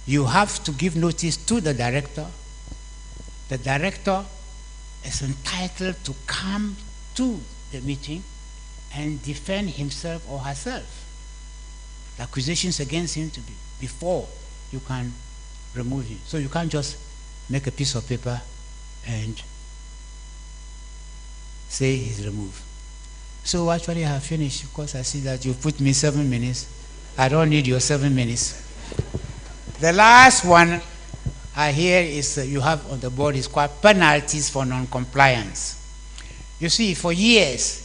you have to give notice to the director. The director is entitled to come to the meeting and defend himself or herself. The accusations against him to be before you can remove him. So you can't just make a piece of paper and say he's removed. So actually I have finished because I see that you put me 7 minutes. I don't need your 7 minutes. The last one I hear is you have on the board is called penalties for non-compliance. You see, for years,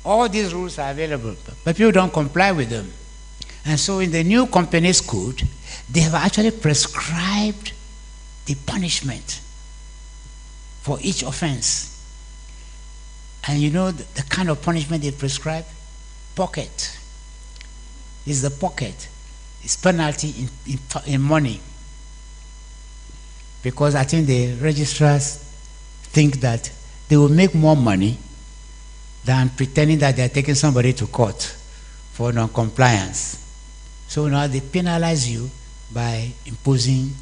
all these rules are available, but people don't comply with them. And so in the new companies code, they have actually prescribed the punishment for each offense. And you know the kind of punishment they prescribe? Pocket. It's the pocket. It's penalty in money. Because I think the registrars think that they will make more money than pretending that they are taking somebody to court for non-compliance. So now they penalize you by imposing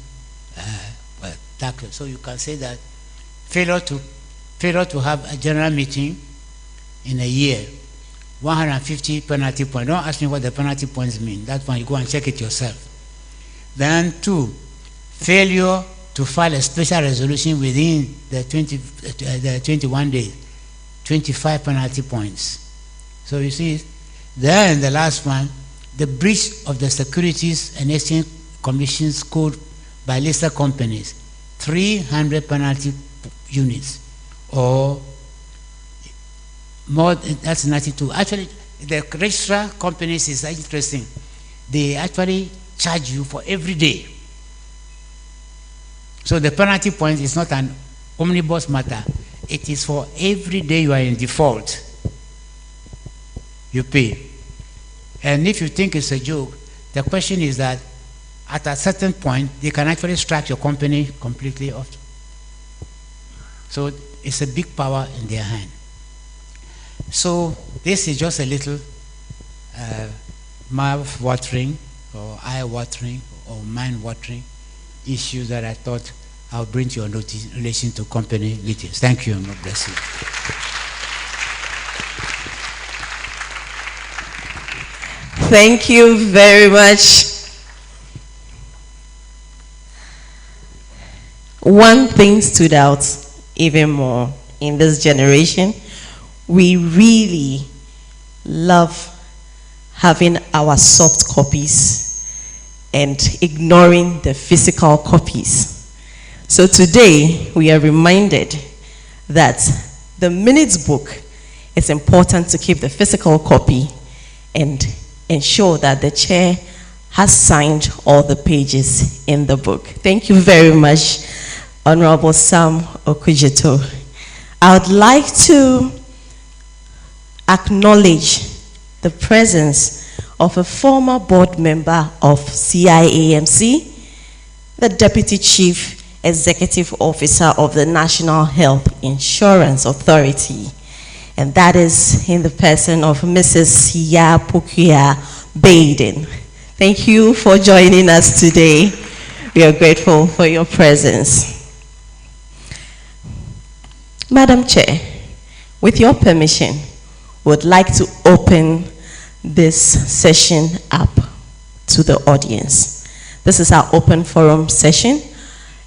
taxes. So you can say that failure to have a general meeting in a year, 150 penalty points. Don't ask me what the penalty points mean. That one you go and check it yourself. Then 2, failure to file a special resolution within the 21 days, 25 penalty points. So you see, then the last one, the breach of the Securities and Exchange Commission's code by listed companies, 300 penalty units, or more. That's 92. Actually, the registrar companies is interesting. They actually charge you for every day. So the penalty point is not an omnibus matter. It is for every day you are in default. You pay. And if you think it's a joke, the question is that at a certain point, they can actually strike your company completely off. So it's a big power in their hand. So this is just a little mouth-watering or eye-watering or mind-watering issue that I thought I'll bring to your notice in relation to company meetings. Thank you, and God bless you. Thank you very much. One thing stood out even more in this generation. We really love having our soft copies and ignoring the physical copies. So today we are reminded that the minutes book, it's important to keep the physical copy and ensure that the chair has signed all the pages in the book. Thank you very much, Honorable Sam Okudzeto. I would like to acknowledge the presence of a former board member of CIAMC, the Deputy Chief Executive Officer of the National Health Insurance Authority, and that is in the person of Mrs. Yapukia Baden. Thank you for joining us today. We are grateful for your presence. Madam Chair, with your permission, would like to open this session up to the audience. This is our open forum session,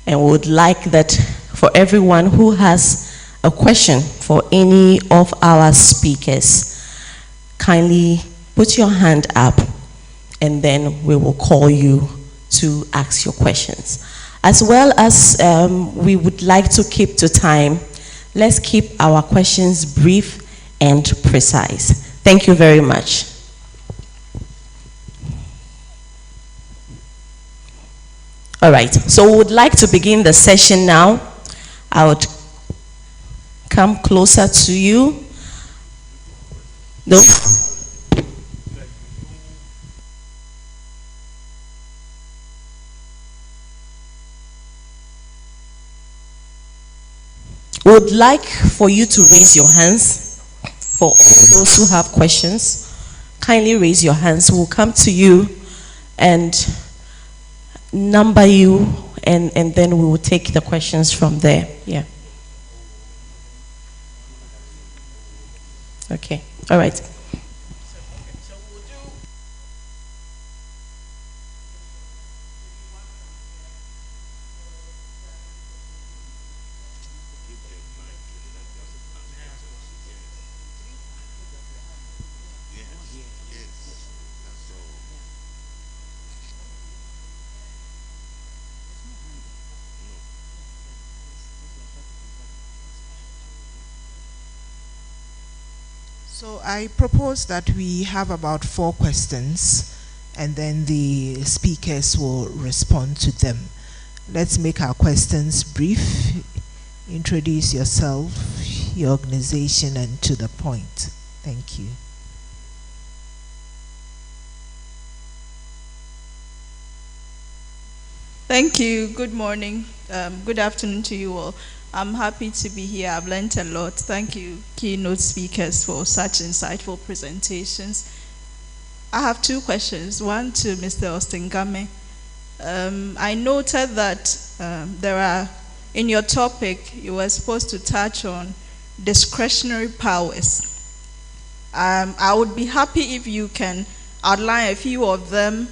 and we would like that for everyone who has a question for any of our speakers, kindly put your hand up, and then we will call you to ask your questions. As well as we would like to keep to time, let's keep our questions brief and precise. Thank you very much. All right, so we would like to begin the session now. I would come closer to you. No? We would like for you to raise your hands. For all those who have questions, kindly raise your hands. We'll come to you and number you, and then we will take the questions from there. Yeah. Okay. All right. So I propose that we have about 4 questions and then the speakers will respond to them. Let's make our questions brief. Introduce yourself, your organization, and to the point. Thank you. Thank you. Good morning. Good afternoon to you all. I'm happy to be here. I've learned a lot. Thank you, keynote speakers, for such insightful presentations. I have 2 questions. One to Mr. Ostingame. I noted that there are, in your topic, you were supposed to touch on discretionary powers. I would be happy if you can outline a few of them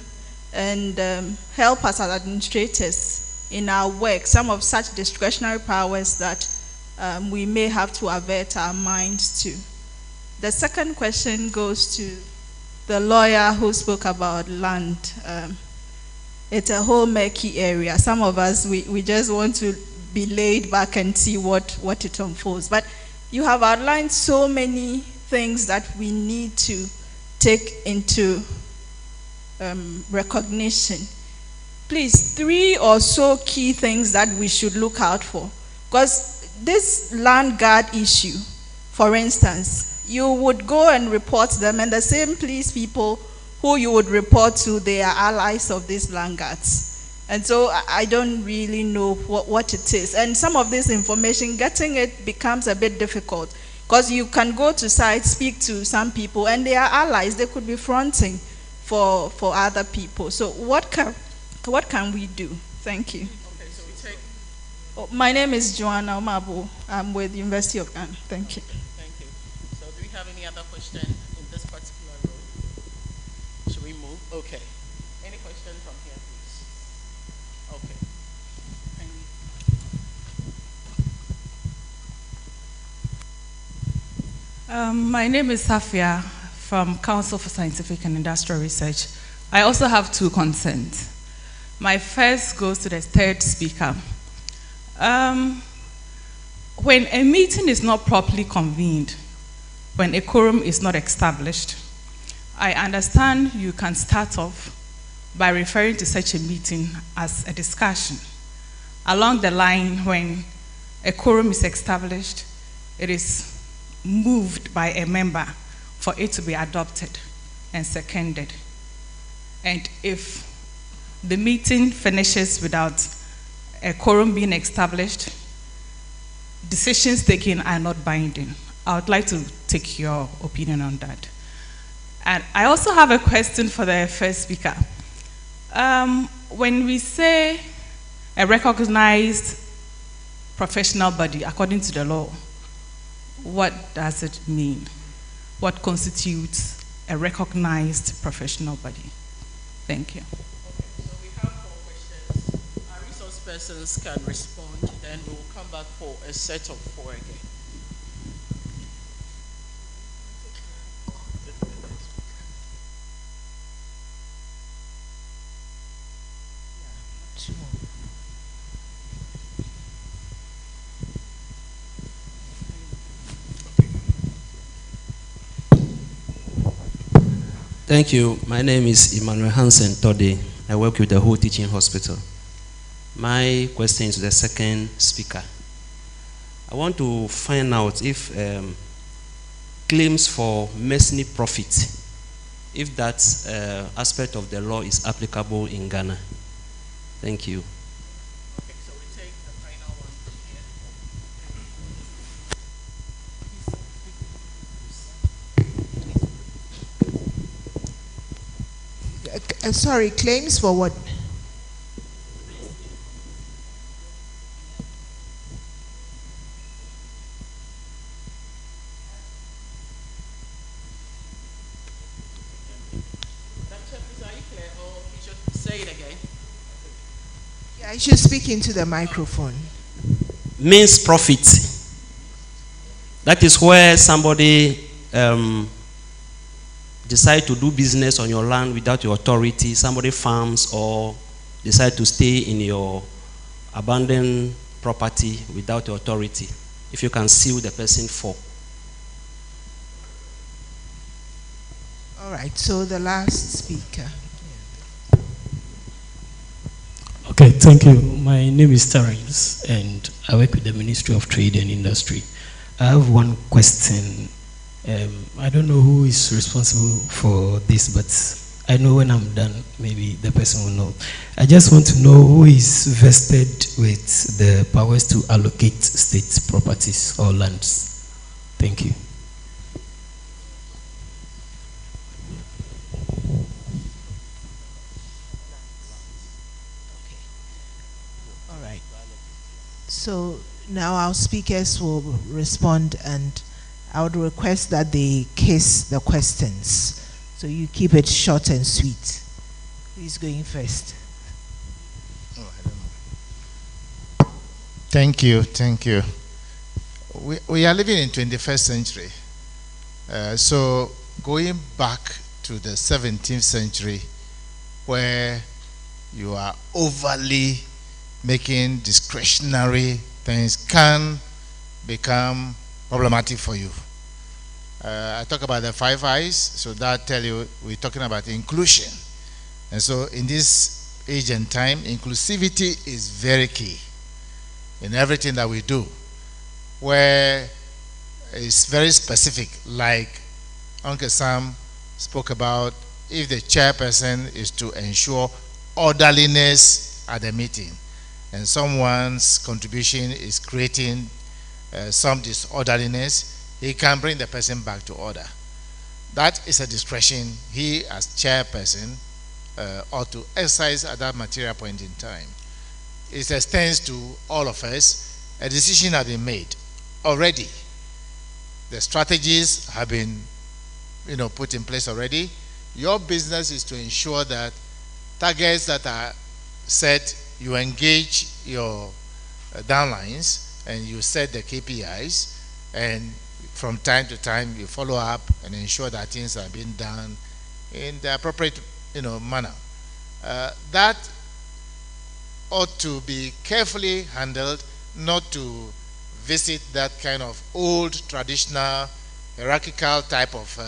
and help us as administrators in our work, some of such discretionary powers that we may have to avert our minds to. The second question goes to the lawyer who spoke about land. It's a whole murky area. Some of us, we just want to be laid back and see what it unfolds. But you have outlined so many things that we need to take into recognition. Please, 3 or so key things that we should look out for. Because this land guard issue, for instance, you would go and report them, and the same police people who you would report to, they are allies of these land guards. And so I don't really know what it is. And some of this information, getting it becomes a bit difficult. Because you can go to sites, speak to some people, and they are allies. They could be fronting for other people. So what can we do? Thank you. Okay, so we take... My name is Joanna Omabo. I'm with the University of Ghana. Thank you. Thank you. So do we have any other question in this particular row? Should we move? Okay. Any question from here, please? Okay. My name is Safia from Council for Scientific and Industrial Research. I also have 2 concerns. My first goes to the third speaker. When a meeting is not properly convened, when a quorum is not established, I understand you can start off by referring to such a meeting as a discussion. Along the line, when a quorum is established, it is moved by a member for it to be adopted and seconded. And if the meeting finishes without a quorum being established, decisions taken are not binding. I would like to take your opinion on that. And I also have a question for the first speaker. When we say a recognized professional body according to the law, what does it mean? What constitutes a recognized professional body? Thank you. Okay, so we have 4 questions. Our resource persons can respond, then we will come back for a set of 4 again. Thank you. My name is Emmanuel Hansen Tode. I work with the Whole Teaching Hospital. My question is to the second speaker. I want to find out if claims for mercenary profit, if that aspect of the law is applicable in Ghana. Thank you. Okay, so we take the final one from Sorry, claims for what? it again. Yeah, I should speak into the microphone. Means profit. That is where somebody decide to do business on your land without your authority. Somebody farms or decide to stay in your abandoned property without your authority. If you can sue the person for. All right, so the last speaker. Okay, thank you. My name is Terence, and I work with the Ministry of Trade and Industry. I have one question. I don't know who is responsible for this, but I know when I'm done, maybe the person will know. I just want to know who is vested with the powers to allocate state properties or lands. Thank you. So now our speakers will respond, and I would request that they case the questions. So you keep it short and sweet. Who's going first? Oh, I don't know. Thank you, thank you. We are living in 21st century. So going back to the 17th century, where you are overly making discretionary things, can become problematic for you. I talk about the 5 eyes, so that tell you we're talking about inclusion. And so in this age and time, inclusivity is very key in everything that we do, where it's very specific, like Uncle Sam spoke about. If the chairperson is to ensure orderliness at the meeting, and someone's contribution is creating some disorderliness, he can bring the person back to order. That is a discretion he, as chairperson, ought to exercise at that material point in time. It extends to all of us. A decision has been made already. The strategies have been, put in place already. Your business is to ensure that targets that are set, you engage your downlines and you set the KPIs, and from time to time you follow up and ensure that things are being done in the appropriate manner. That ought to be carefully handled, not to visit that kind of old traditional hierarchical type of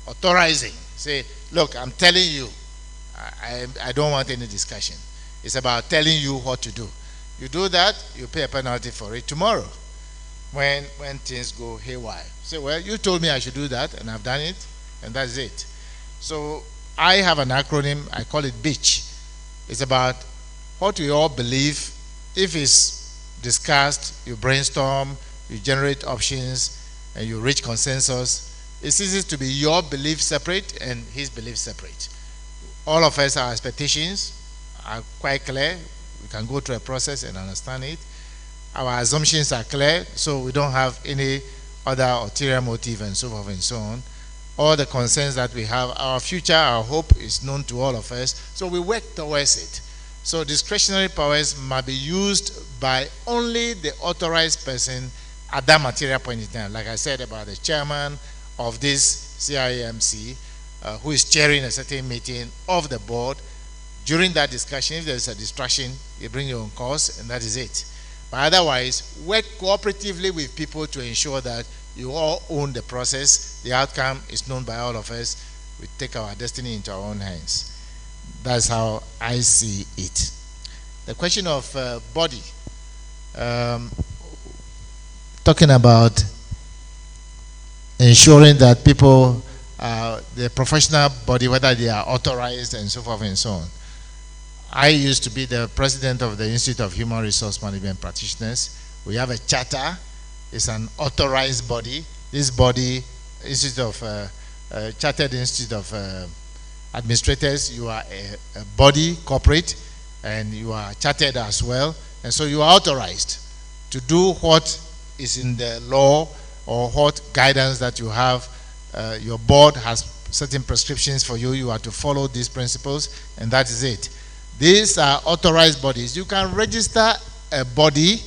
authorizing. Say, look, I'm telling you, I don't want any discussion. It's about telling you what to do. You do that, you pay a penalty for it tomorrow when things go haywire. Say, well, you told me I should do that, and I've done it, and that's it. So I have an acronym, I call it BEACH. It's about what we all believe. If it's discussed, you brainstorm, you generate options, and you reach consensus. It's easy to be your belief separate and his belief separate. All of us, our expectations are quite clear. We can go through a process and understand it. Our assumptions are clear, so we don't have any other ulterior motive and so forth and so on. All the concerns that we have, our future, our hope is known to all of us, so we work towards it. So discretionary powers might be used by only the authorized person at that material point in time. Like I said about the chairman of this CIMC, who is chairing a certain meeting of the board. During that discussion, if there is a distraction, you bring your own cause, and that is it. But otherwise, work cooperatively with people to ensure that you all own the process. The outcome is known by all of us. We take our destiny into our own hands. That's how I see it. The question of body, talking about ensuring that people, the professional body, whether they are authorized and so forth and so on. I used to be the president of the Institute of Human Resource Management Practitioners. We have a charter. It's an authorized body. This body, Chartered Institute of Administrators, you are a body, corporate, and you are chartered as well. And so you are authorized to do what is in the law or what guidance that you have, your board has certain prescriptions for you. You have to follow these principles, and that is it. These are authorized bodies. You can register a body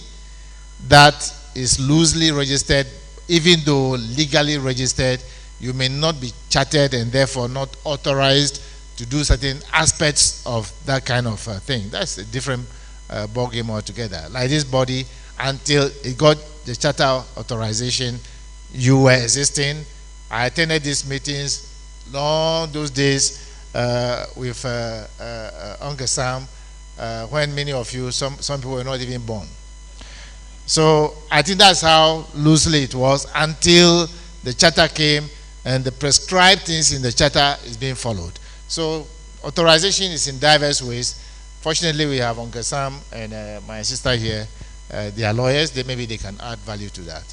that is loosely registered, even though legally registered. You may not be chartered and therefore not authorized to do certain aspects of that kind of thing. That's a different ballgame altogether. Like this body, until it got the charter authorization, you were existing. I attended these meetings long those days with Uncle Sam, when many of you, some people were not even born. So I think that's how loosely it was until the charter came and the prescribed things in the charter is being followed. So authorization is in diverse ways. Fortunately, we have Uncle Sam and my sister here. They are lawyers. Maybe they can add value to that.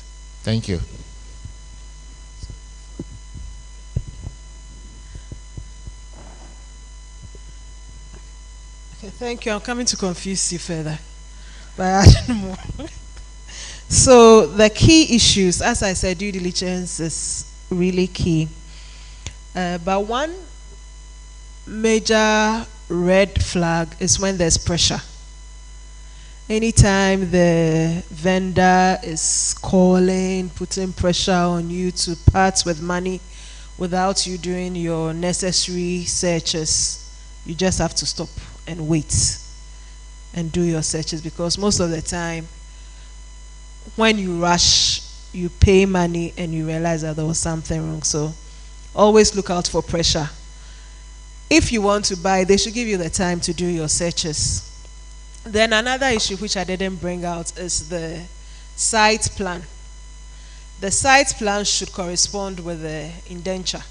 Thank you. Okay, thank you. I'm coming to confuse you further by adding more. So the key issues, as I said, due diligence is really key. But one major red flag is when there's pressure. Anytime the vendor is calling, putting pressure on you to part with money without you doing your necessary searches, you just have to stop and wait and do your searches, because most of the time when you rush, you pay money and you realize that there was something wrong. So always look out for pressure. If you want to buy, they should give you the time to do your searches. Then another issue which I didn't bring out is the site plan. The site plan should correspond with the indenture.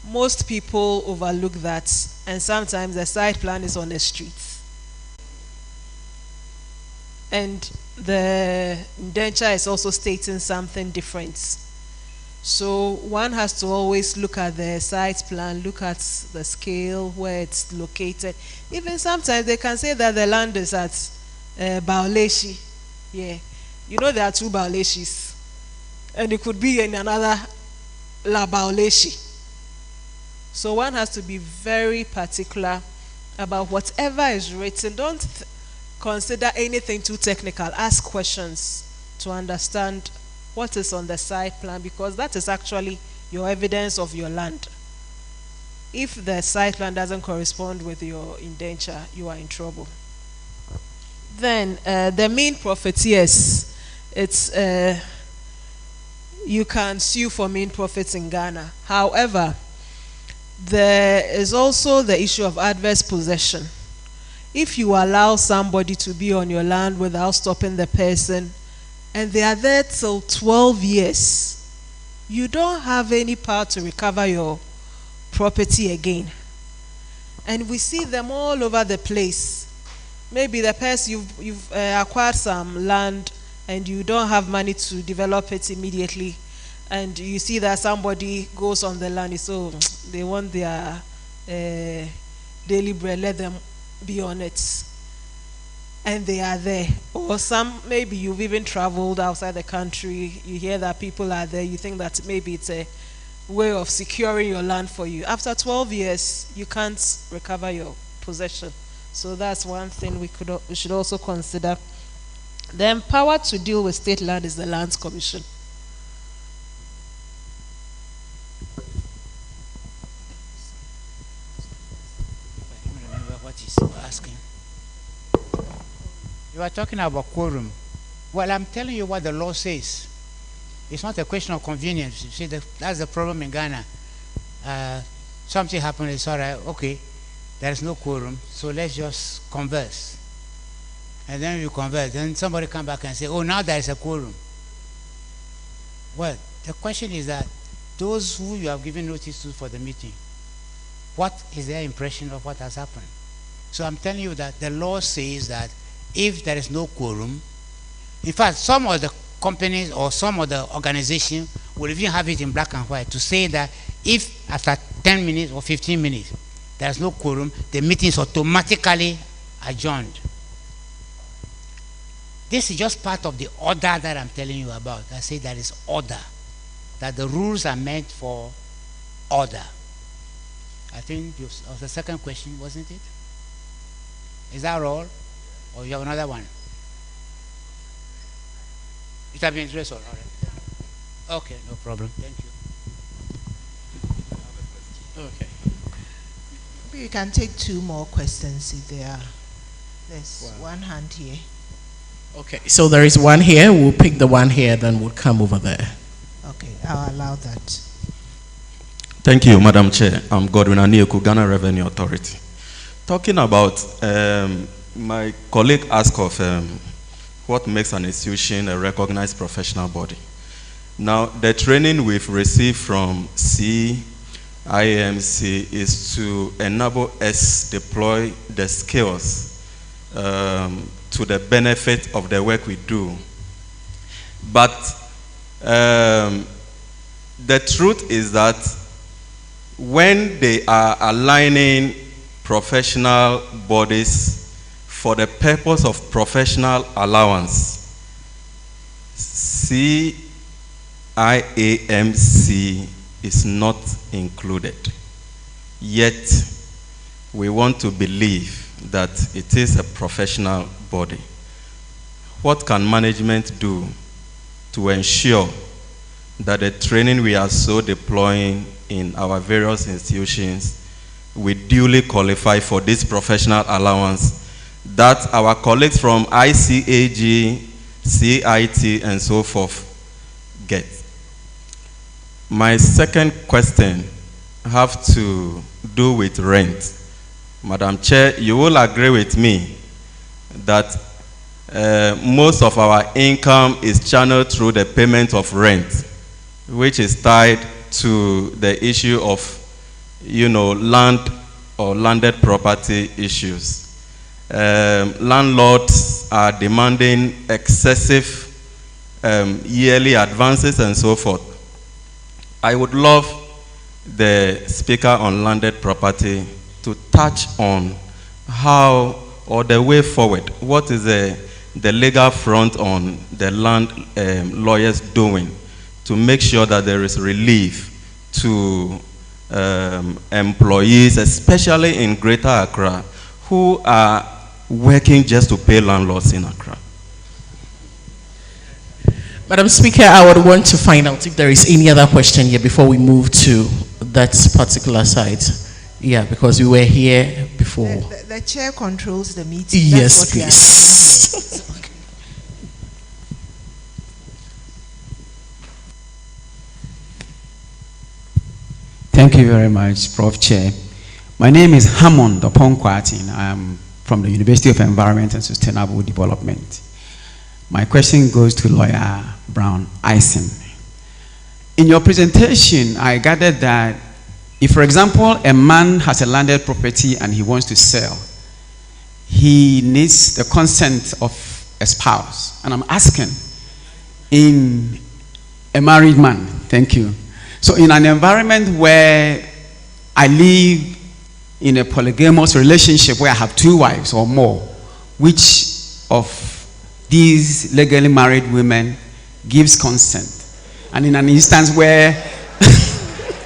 Most people overlook that, and sometimes the site plan is on the streets. And the indenture is also stating something different. So one has to always look at the site plan, look at the scale, where it's located. Even sometimes they can say that the land is at Baoleshi. Yeah. You know there are two Baoleshis. And it could be in another La Baoleshi. So one has to be very particular about whatever is written. Don't consider anything too technical. Ask questions to understand what is on the site plan, because that is actually your evidence of your land. If the site plan doesn't correspond with your indenture, you are in trouble. Then the mean profit, yes, it's you can sue for mean profits in Ghana. However, there is also the issue of adverse possession. If you allow somebody to be on your land without stopping the person, and they are there till 12 years, you don't have any power to recover your property again. And we see them all over the place. Maybe the person, you've acquired some land and you don't have money to develop it immediately, and you see that somebody goes on the land, so they want their daily bread, let them be on it. And they are there. Or some, maybe you've even traveled outside the country, you hear that people are there, you think that maybe it's a way of securing your land for you. After 12 years, you can't recover your possession. So that's one thing we should also consider. The empowered to deal with state land is the Lands Commission. I don't remember what he's asking. You are talking about quorum. Well, I'm telling you what the law says. It's not a question of convenience. You see, that's the problem in Ghana. Something happened, it's all right, okay, there is no quorum, so let's just converse. And then you converse, then somebody come back and say, oh, now there is a quorum. Well, the question is that those who you have given notice to for the meeting, what is their impression of what has happened? So I'm telling you that the law says that if there is no quorum, in fact, some of the companies or some of the organizations will even have it in black and white to say that if after 10 minutes or 15 minutes there is no quorum, the meeting is automatically adjourned. This is just part of the order that I'm telling you about. I say there is order, that the rules are meant for order. I think this was the second question, wasn't it? Is that all? Or you have another one? It has been addressed all right. Okay, no problem. Thank you. Okay. You can take two more questions if there are. There's one hand here. Okay, so there is one here. We'll pick the one here, then we'll come over there. Okay, I'll allow that. Thank you, Madam Chair. I'm Godwin Anioku, Ghana Revenue Authority. Talking about, my colleague asked of what makes an institution a recognized professional body. Now, the training we've received from CIMC is to enable us deploy the skills to the benefit of the work we do. But the truth is that when they are aligning professional bodies for the purpose of professional allowance, CIAMC is not included. Yet, we want to believe that it is a professional body. What can management do to ensure that the training we are so deploying in our various institutions, we duly qualify for this professional allowance that our colleagues from ICAG, CIT, and so forth get? My second question have to do with rent. Madam Chair, you will agree with me that most of our income is channeled through the payment of rent, which is tied to the issue of, land or landed property issues. Landlords are demanding excessive yearly advances and so forth. I would love the Speaker on landed property to touch on how, or the way forward, what is the legal front on the land lawyers doing to make sure that there is relief to employees, especially in Greater Accra, who are working just to pay landlords in Accra. Madam Speaker, I would want to find out if there is any other question here before we move to that particular side. Yeah, because we were here before. The chair controls the meeting. Yes, please. Thank you very much, Prof. Chair. My name is Hammond Oponkwatin. I am from the University of Environment and Sustainable Development. My question goes to Lawyer Brown Eisen. In your presentation, I gathered that if, for example, a man has a landed property and he wants to sell, he needs the consent of a spouse. And I'm asking, in a married man, thank you. So in an environment where I live in a polygamous relationship where I have 2 wives or more, which of these legally married women gives consent? And in an instance where,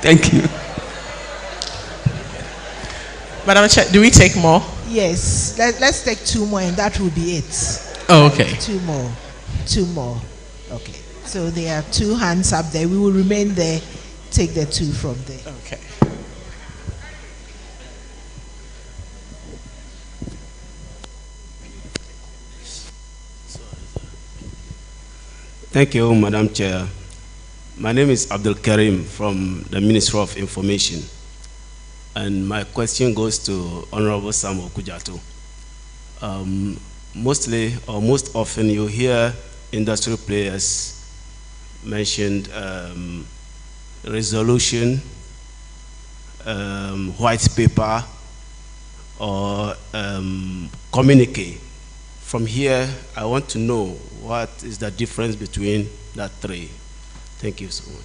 thank you. Madam Chair, do we take more? Yes, let's take 2 more and that will be it. Oh, okay. 2 more. 2 more. Okay. So there are 2 hands up there. We will remain there. Take the 2 from there. Okay. Thank you, Madam Chair. My name is Abdul Karim from the Ministry of Information. And my question goes to Honorable Samuel Kujato. Mostly or most often you hear industry players mentioned resolution, white paper, or communique. From here, I want to know what is the difference between that 3. Thank you so much.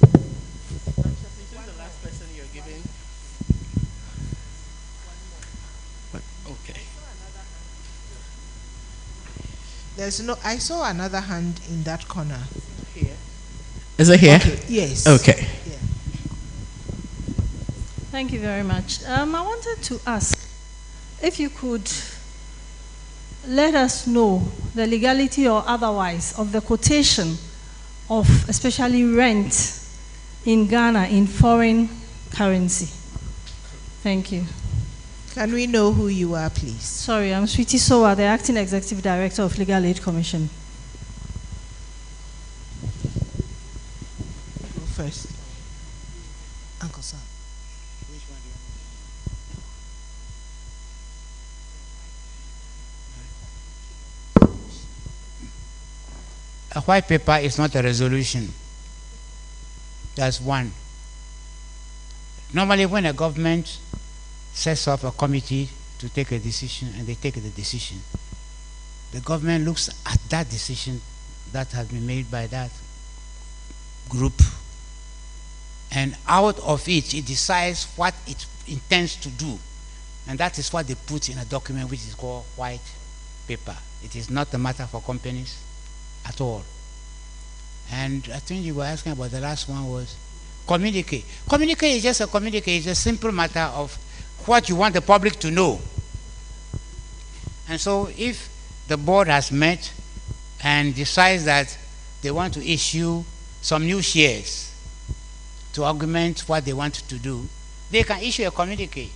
This is the last person you're giving. Okay. I saw another hand in that corner. Here. Is it here? Okay. Yes. Okay. Yeah. Thank you very much. I wanted to ask if you could let us know the legality or otherwise of the quotation of especially rent in Ghana in foreign currency. Thank you. Can we know who you are, please? Sorry, I'm Sweetie Sowa, the Acting Executive Director of Legal Aid Commission. Go first. Uncle Sam. Which one do you want? A white paper is not a resolution. That's one. Normally when a government sets up a committee to take a decision and they take the decision, the government looks at that decision that has been made by that group, and out of it, it decides what it intends to do. And that is what they put in a document which is called white paper. It is not a matter for companies at all. And I think you were asking about the last one was communique. Communique is just a communique. It's a simple matter of what you want the public to know. And so if the board has met and decides that they want to issue some new shares to augment what they want to do, they can issue a communique.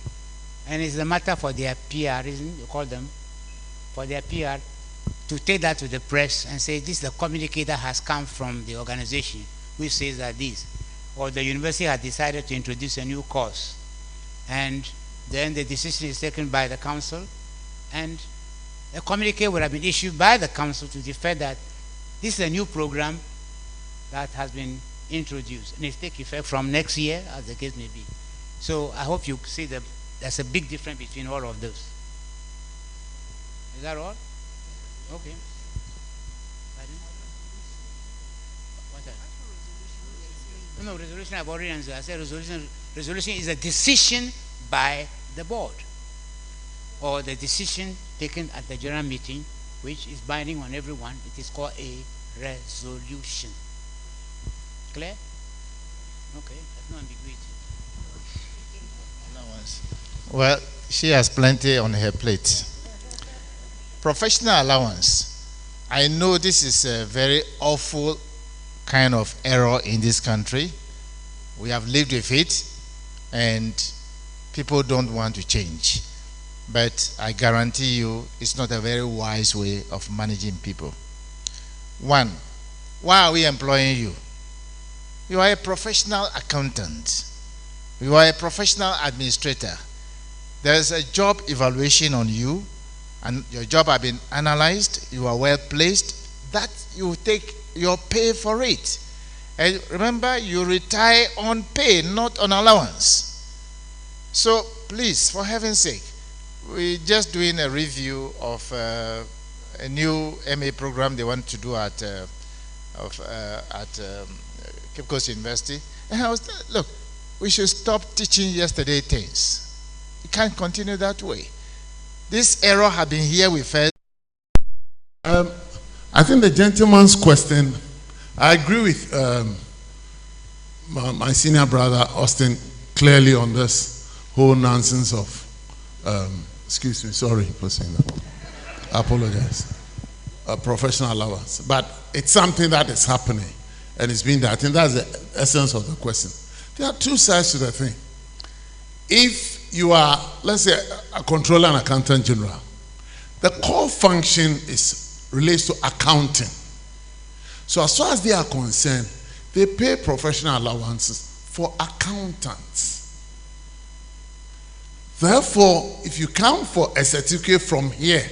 And it's a matter for their PR, isn't it? You call them, for their PR, to take that to the press and say, this is the communique that has come from the organization, which says that this, or the university has decided to introduce a new course. And then the decision is taken by the council, and a communique would have been issued by the council to defend that this is a new program that has been introduced, and it takes effect from next year, as the case may be. So I hope you see that there's a big difference between all of those. Is that all? Okay. No, resolution I've already answered. I said resolution is a decision by the board, or the decision taken at the general meeting, which is binding on everyone. It is called a resolution. Clear? Okay, there's no ambiguity. Well, she has plenty on her plate. Professional allowance. I know this is a very awful kind of error in this country. We have lived with it, and people don't want to change. But I guarantee you, it's not a very wise way of managing people. One, why are we employing you? You are a professional accountant. You are a professional administrator. There is a job evaluation on you, and your job has been analyzed. You are well placed. That you take your pay for it. And remember, you retire on pay, not on allowance. So please, for heaven's sake, we're just doing a review of a new MA program they want to do at Cape Coast University. And I was, look, we should stop teaching yesterday things. It can't continue that way. This error has been here with us. I think the gentleman's question, I agree with my senior brother Austin clearly on this whole nonsense of, excuse me, sorry for saying that. I apologize. Professional allowance. But it's something that is happening, and it's been there. I think that's the essence of the question. There are two sides to the thing. If you are, let's say, a controller and accountant general, the core function relates to accounting. So as far as they are concerned, they pay professional allowances for accountants. Therefore, if you come for a certificate from here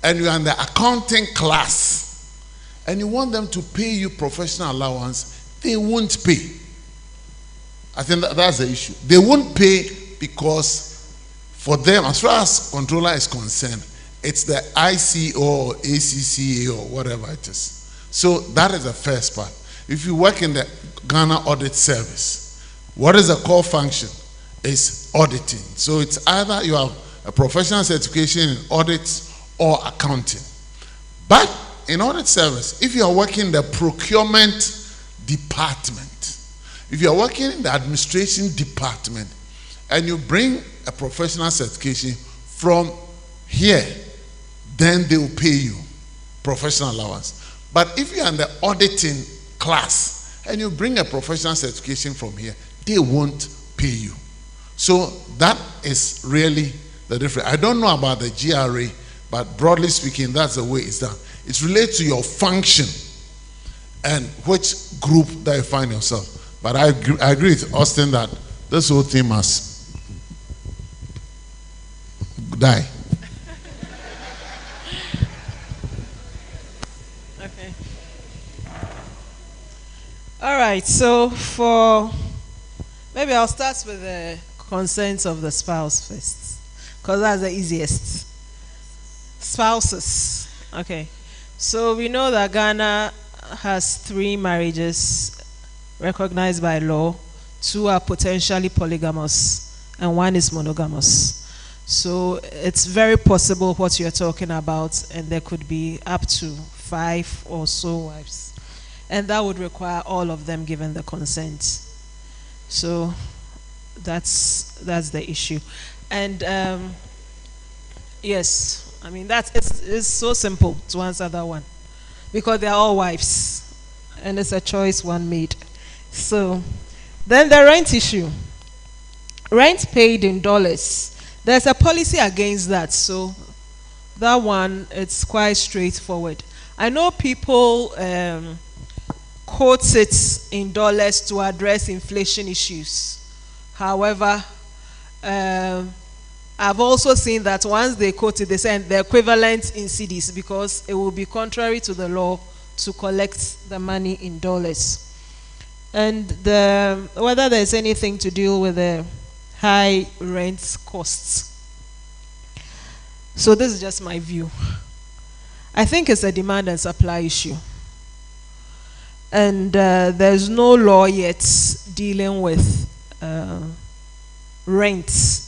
and you are in the accounting class and you want them to pay you professional allowance, they won't pay. I think that's the issue. They won't pay because for them, as far as controller is concerned, it's the ICO or ACCA or whatever it is. So that is the first part. If you work in the Ghana Audit Service, what is the core function? It's auditing. So it's either you have a professional certification in audit or accounting. But in audit service, if you are working in the procurement department, If you are working in the administration department and you bring a professional certification from here, then they will pay you professional allowance. But if you are in the auditing class and you bring a professional certification from here, they won't pay you. So that is really the difference. I don't know about the GRA, but broadly speaking, that's the way it's done. It's related to your function and which group that you find yourself. But I agree with Austin that this whole thing must die. Okay. All right, so maybe I'll start with the consent of the spouse first, because that's the easiest. Spouses. Okay. So we know that Ghana has 3 marriages recognized by law. 2 are potentially polygamous and 1 is monogamous. So it's very possible what you're talking about, and there could be up to 5 or so wives. And that would require all of them giving the consent. So that's the issue. And yes, I mean, it's so simple to answer that one, because they're all wives, and it's a choice one made. So then the rent issue. Rent paid in dollars. There's a policy against that, so that one, it's quite straightforward. I know people quote it in dollars to address inflation issues. However, I've also seen that once they quote it, they say the equivalent in cedis, because it will be contrary to the law to collect the money in dollars. And whether there's anything to deal with the high rent costs. So this is just my view. I think it's a demand and supply issue. And there's no law yet dealing with rents.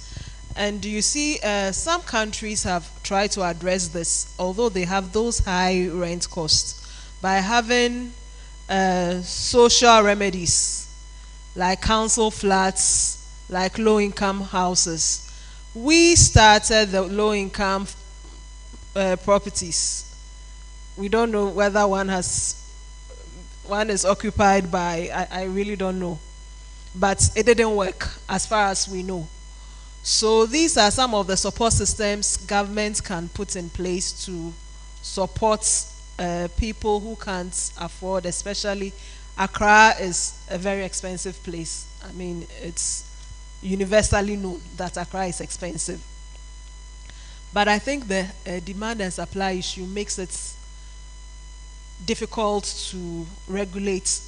And you see, some countries have tried to address this, although they have those high rent costs, by having social remedies, like council flats, like low-income houses. We started the low-income properties. We don't know whether one is occupied by, I really don't know. But it didn't work as far as we know. So these are some of the support systems government can put in place to support people who can't afford, especially Accra is a very expensive place. I mean, it's universally known that Accra is expensive. But I think the demand and supply issue makes it difficult to regulate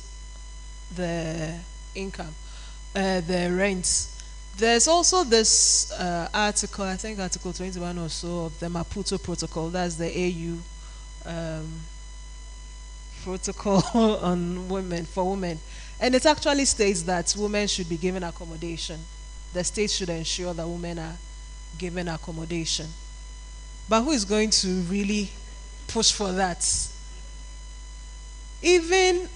the income, the rents. There's also this article, I think Article 21 or so of the Maputo Protocol, that's the AU protocol on women, for women. And it actually states that women should be given accommodation. The state should ensure that women are given accommodation. But who is going to really push for that? Even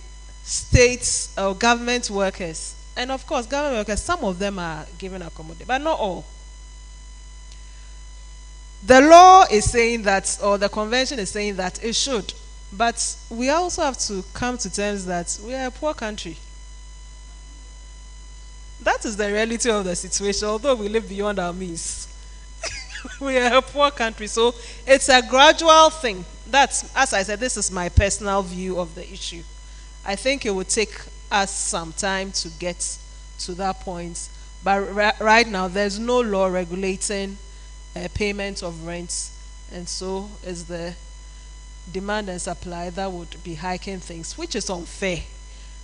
states or government workers, and of course government workers, some of them are given accommodation, but not all. The law is saying that, or the convention is saying that it should, but we also have to come to terms that we are a poor country. That is the reality of the situation, although we live beyond our means. We are a poor country, so it's a gradual thing. That's, as I said, this is my personal view of the issue. I think it would take us some time to get to that point, but right now there's no law regulating payment of rents, and so is the demand and supply that would be hiking things, which is unfair.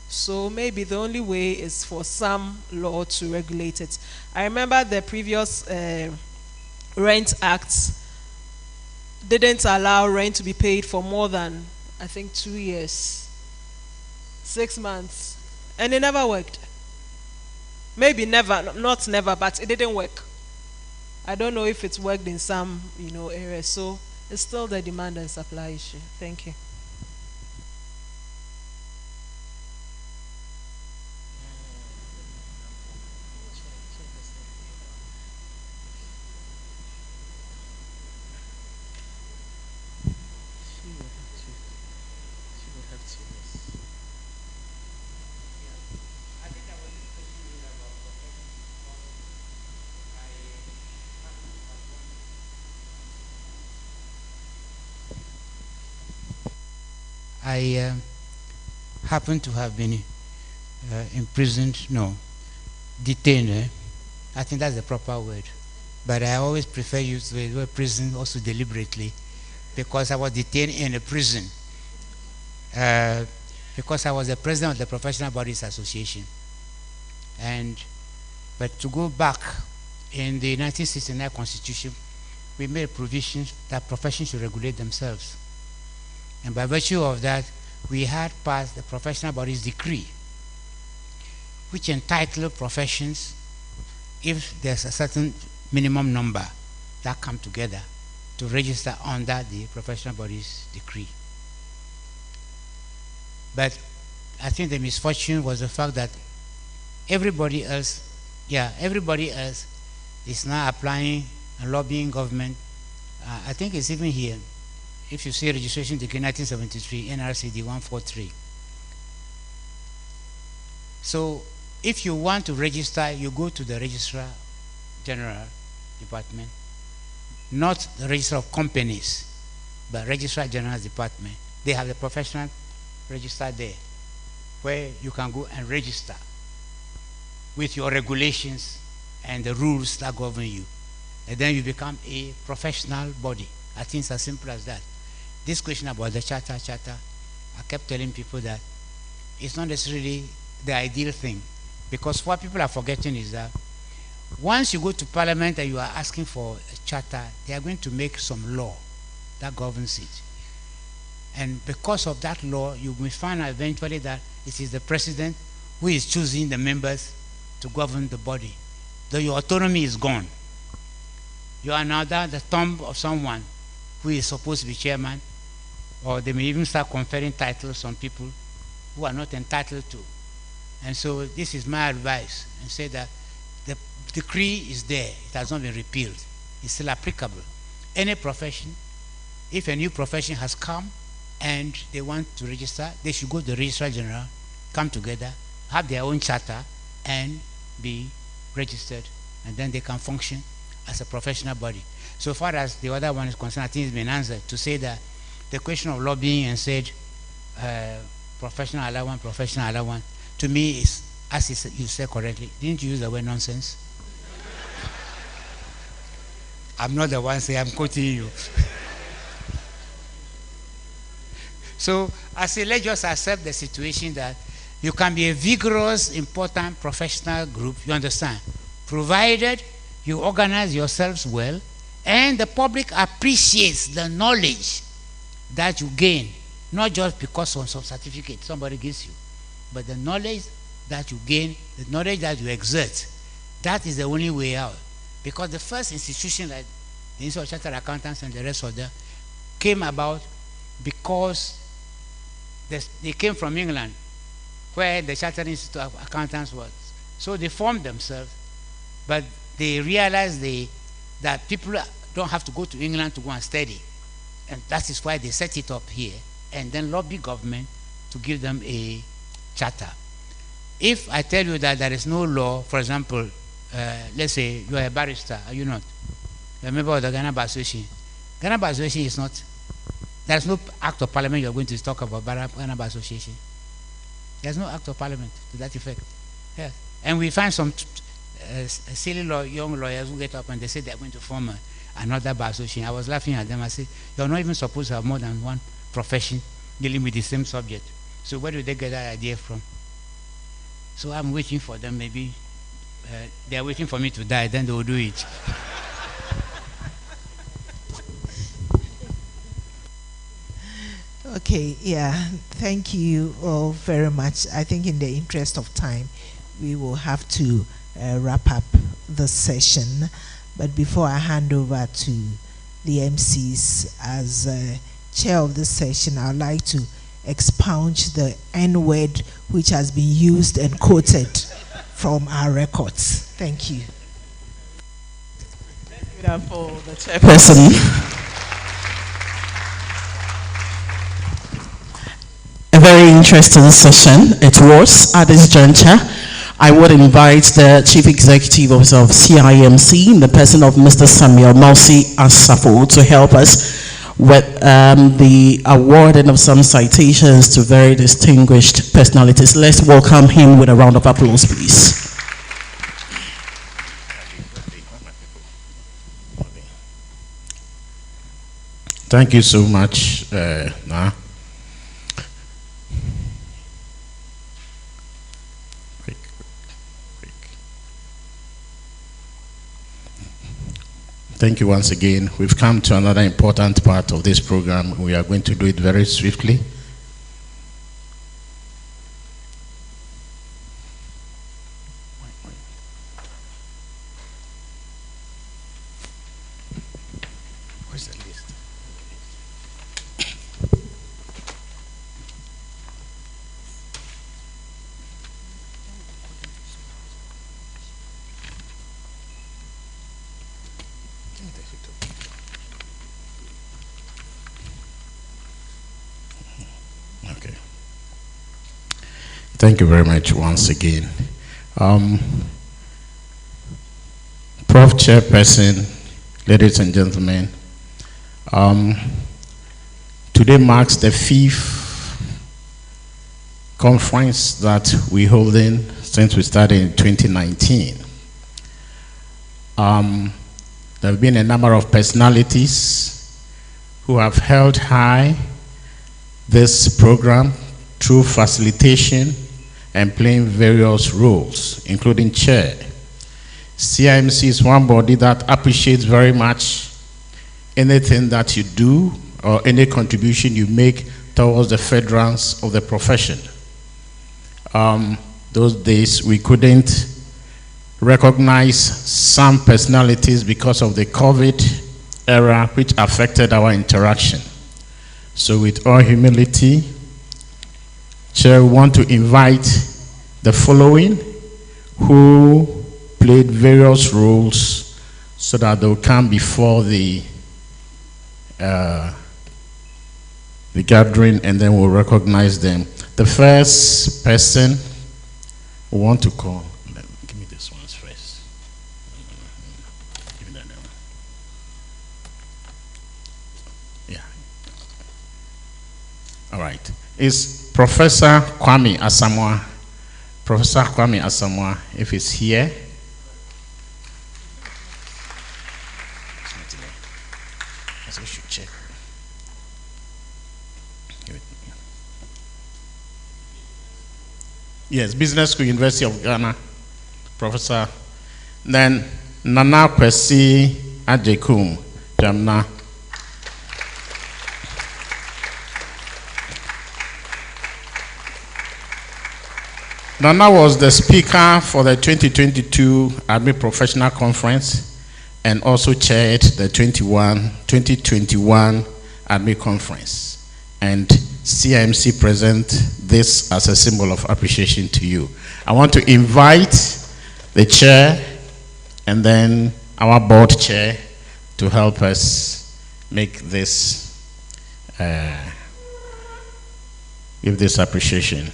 So maybe the only way is for some law to regulate it. I remember the previous Rent Act didn't allow rent to be paid for more than, I think, 2 years, 6 months, and it never worked. Maybe never, not never, but it didn't work. I don't know if it's worked in some, areas. So it's still the demand and supply issue. Thank you. I happen to have been imprisoned, no, detained. I think that's the proper word. But I always prefer use the word prison also deliberately, because I was detained in a prison. Because I was the president of the Professional Bodies Association. But to go back, in the 1969 Constitution, we made provisions that professions should regulate themselves. And by virtue of that, we had passed the Professional Bodies Decree, which entitled professions, if there's a certain minimum number that come together, to register under the Professional Bodies Decree. But I think the misfortune was the fact that everybody else is now applying and lobbying government. I think it's even here. If you see registration decree 1973, NRCD 143. So if you want to register, you go to the Registrar General Department, not the Registrar of Companies, but Registrar General Department. They have the professional register there, where you can go and register with your regulations and the rules that govern you. And then you become a professional body. I think it's as simple as that. This question about the charter, I kept telling people that it's not necessarily the ideal thing, because what people are forgetting is that once you go to Parliament and you are asking for a charter, they are going to make some law that governs it. And because of that law, you will find out eventually that it is the president who is choosing the members to govern the body. Though your autonomy is gone, you are now the thumb of someone who is supposed to be chairman, or they may even start conferring titles on people who are not entitled to. And so this is my advice, and say that the decree is there, it has not been repealed, it's still applicable. Any profession, if a new profession has come and they want to register, they should go to the Registrar General, come together, have their own charter, and be registered, and then they can function as a professional body. So far as the other one is concerned, I think it's been answered, to say that the question of lobbying and said professional allowance, to me is, as you said correctly, didn't you use the word nonsense? I'm not the one saying, I'm quoting you. So I say, let's just accept the situation that you can be a vigorous, important professional group, you understand, provided you organize yourselves well, and the public appreciates the knowledge that you gain, not just because of some certificate somebody gives you, but the knowledge that you gain, the knowledge that you exert. That is the only way out. Because the first institution, like the Institute of Chartered Accountants and the rest of them, came about because they came from England, where the Chartered Institute of Accountants was. So they formed themselves, but they realized that people don't have to go to England to go and study. And that is why they set it up here, and then lobby government to give them a charter. If I tell you that there is no law, for example, let's say you are a barrister, are you not? You're a member of the Ghana Bar Association. Ghana Bar Association is not, there's no act of parliament you're going to talk about Ghana Bar Association. There's no act of parliament to that effect. Yes. And we find some silly young lawyers who get up and they say they're going to form another bar association. I was laughing at them. I said, you're not even supposed to have more than one profession dealing with the same subject. So where do they get that idea from? So I'm waiting for them. Maybe they're waiting for me to die, then they will do it. Okay, yeah, thank you all very much. I think in the interest of time, we will have to wrap up the session. But before I hand over to the MCs, as chair of this session, I'd like to expound the N-word which has been used and quoted from our records. Thank you. Let's give it up for the chairperson. A very interesting session it was at this juncture. I would invite the Chief Executive Officer of CIMC, in the person of Mr. Samuel Malsi Asafo, to help us with the awarding of some citations to very distinguished personalities. Let's welcome him with a round of applause, please. Thank you so much, Na. Thank you once again. We've come to another important part of this program. We are going to do it very swiftly. Where's the list? Okay. Thank you very much once again. Prof. Chairperson, ladies and gentlemen, today marks the 5th conference that we're holding since we started in 2019. There have been a number of personalities who have held high this program through facilitation and playing various roles, including chair. CIMC is one body that appreciates very much anything that you do or any contribution you make towards the furtherance of the profession. Those days we couldn't recognize some personalities because of the COVID era, which affected our interaction. So with all humility, Chair, we want to invite the following who played various roles so that they'll come before the gathering, and then we'll recognize them. The first person we want to call, give me this ones first. Give me that one. Yeah. All right. Is Professor Kwame Asamoah. Professor Kwame Asamoah, if he's here. So we should check. Yes, Business School, University of Ghana, Professor. Then Nana Kwesi Ajekum, Jamna. Nana was the speaker for the 2022 Army Professional Conference and also chaired the 2021 Army Conference. And CIMC present this as a symbol of appreciation to you. I want to invite the chair and then our board chair to help us make this, give this appreciation.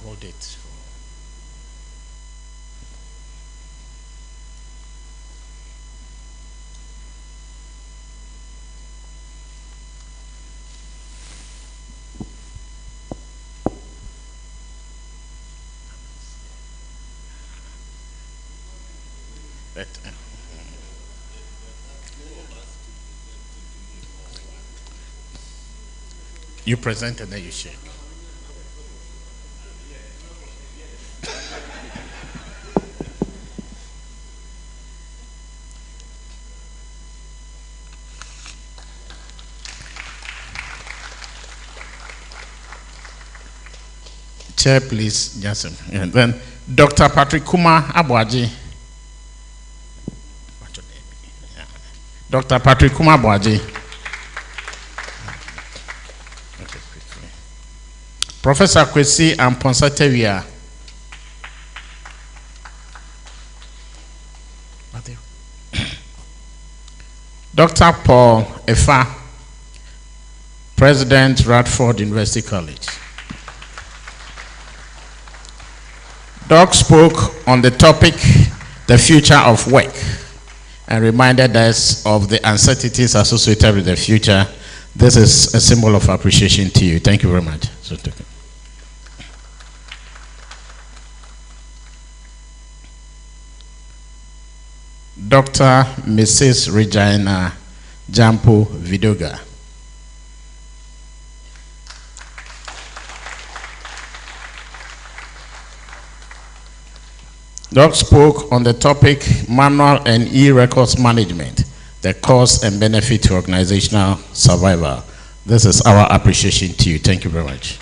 Hold it for that. You present and then you shake. Chair, please, Jason. And then Dr. Patrick Kuma Abuaji. Dr. Patrick Kuma Abuaji. Professor Kwesi Amponsa-Tewia. Dr. Paul Efa, President, Radford University College. Doc spoke on the topic, the future of work, and reminded us of the uncertainties associated with the future. This is a symbol of appreciation to you. Thank you very much. Dr. Mrs. Regina Jampo Vidoga. Doc spoke on the topic manual and e-records management, the cost and benefit to organizational survival. This is our appreciation to you. Thank you very much.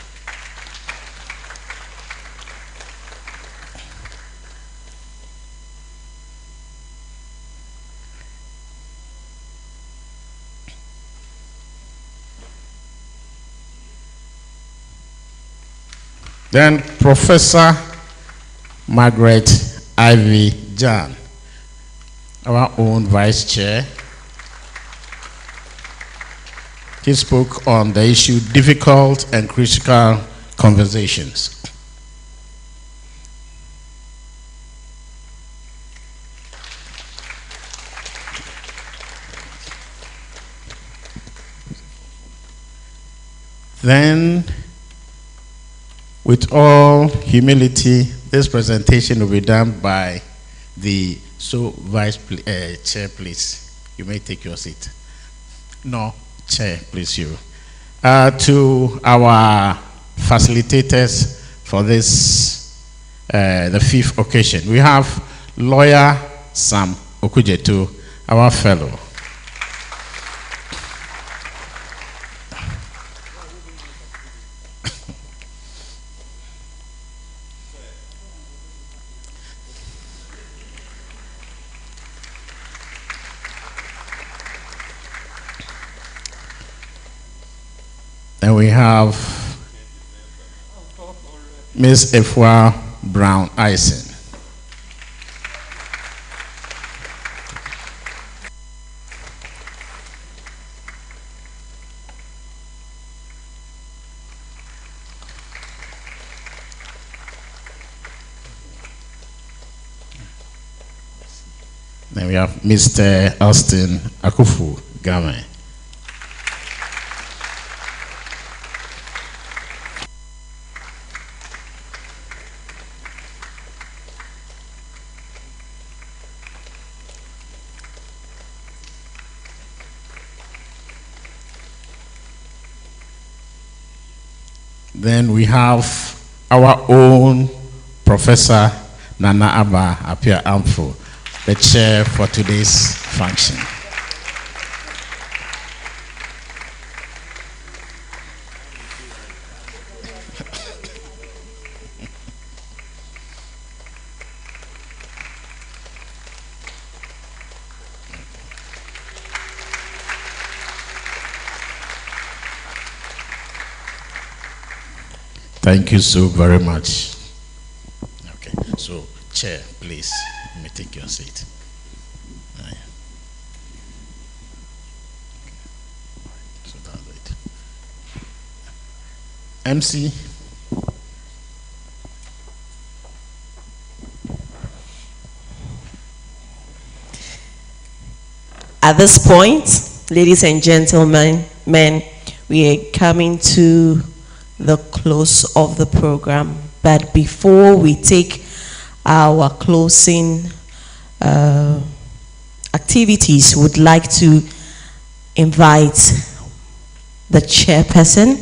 Then Professor Margaret Ivy John, our own Vice Chair. He spoke on the issue difficult and critical conversations. Then, with all humility, this presentation will be done by the Vice Chair, please. You may take your seat. No, Chair, please, you. To our facilitators for this, the 5th occasion, we have Lawyer Sam Okujetu, our fellow. And we have Ms. Efua Brown Eisen. Then we have Mr. Austin Akufu Game. Then we have our own Professor Nana Abba Apia Amfo, the chair for today's function. Thank you so very much. Okay, so Chair, please, you may take your seat. Right. So that's it. MC. At this point, ladies and gentlemen, we are coming to the close of the program. But before we take our closing activities, would like to invite the chairperson,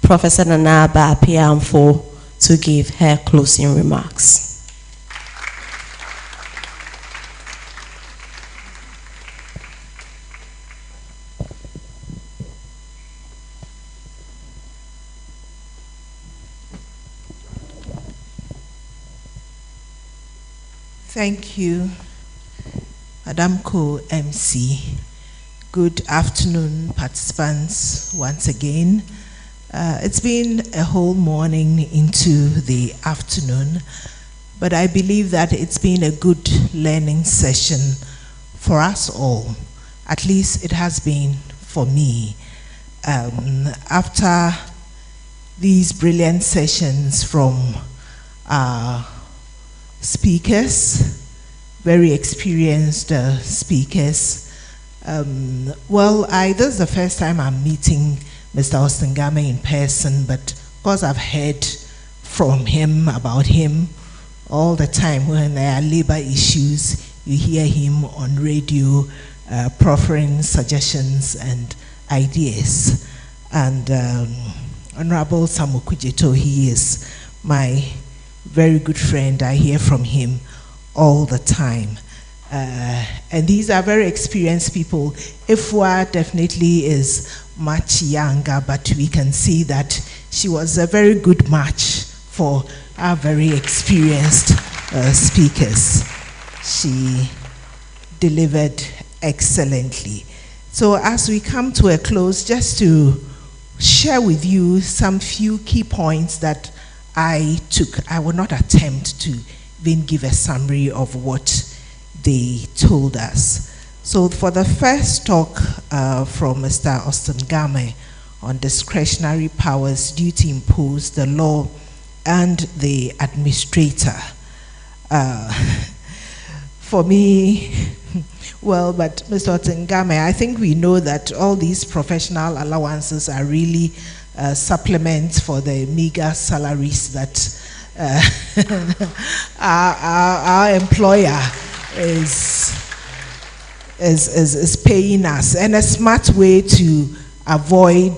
Professor Nana Abba Apia Amfo, to give her closing remarks. Thank you, Madam Co-MC. Good afternoon, participants, once again. It's been a whole morning into the afternoon, but I believe that it's been a good learning session for us all. At least it has been for me. After these brilliant sessions from our speakers, very experienced speakers. This is the first time I'm meeting Mr. Austin Game in person, but of course I've heard from him, about him, all the time. When there are labor issues, you hear him on radio proffering suggestions and ideas. And Honorable Samuel Kujeto, he is my very good friend. I hear from him all the time. And these are very experienced people. Ifwa definitely is much younger, but we can see that she was a very good match for our very experienced speakers. She delivered excellently. So as we come to a close, just to share with you some few key points that I took. I will not attempt to even give a summary of what they told us. So for the first talk from Mr. Austin Game on discretionary powers, duty imposed, the law, and the administrator. For me, but Mr. Austin Game, I think we know that all these professional allowances are really supplements for the meager salaries that our employer is paying us, and a smart way to avoid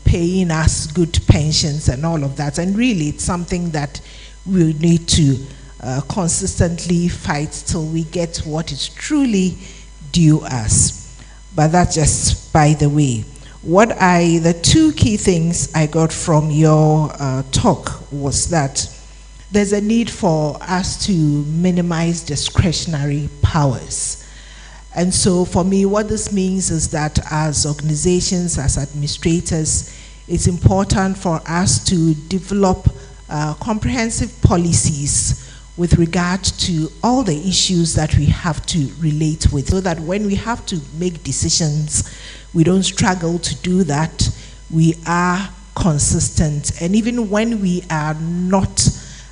paying us good pensions and all of that. And really, it's something that we need to consistently fight till we get what is truly due us. But that's just by the way. The two key things I got from your talk was that there's a need for us to minimize discretionary powers. And so for me, what this means is that as organizations, as administrators, it's important for us to develop comprehensive policies with regard to all the issues that we have to relate with, so that when we have to make decisions, we don't struggle to do that. We are consistent. And even when we are not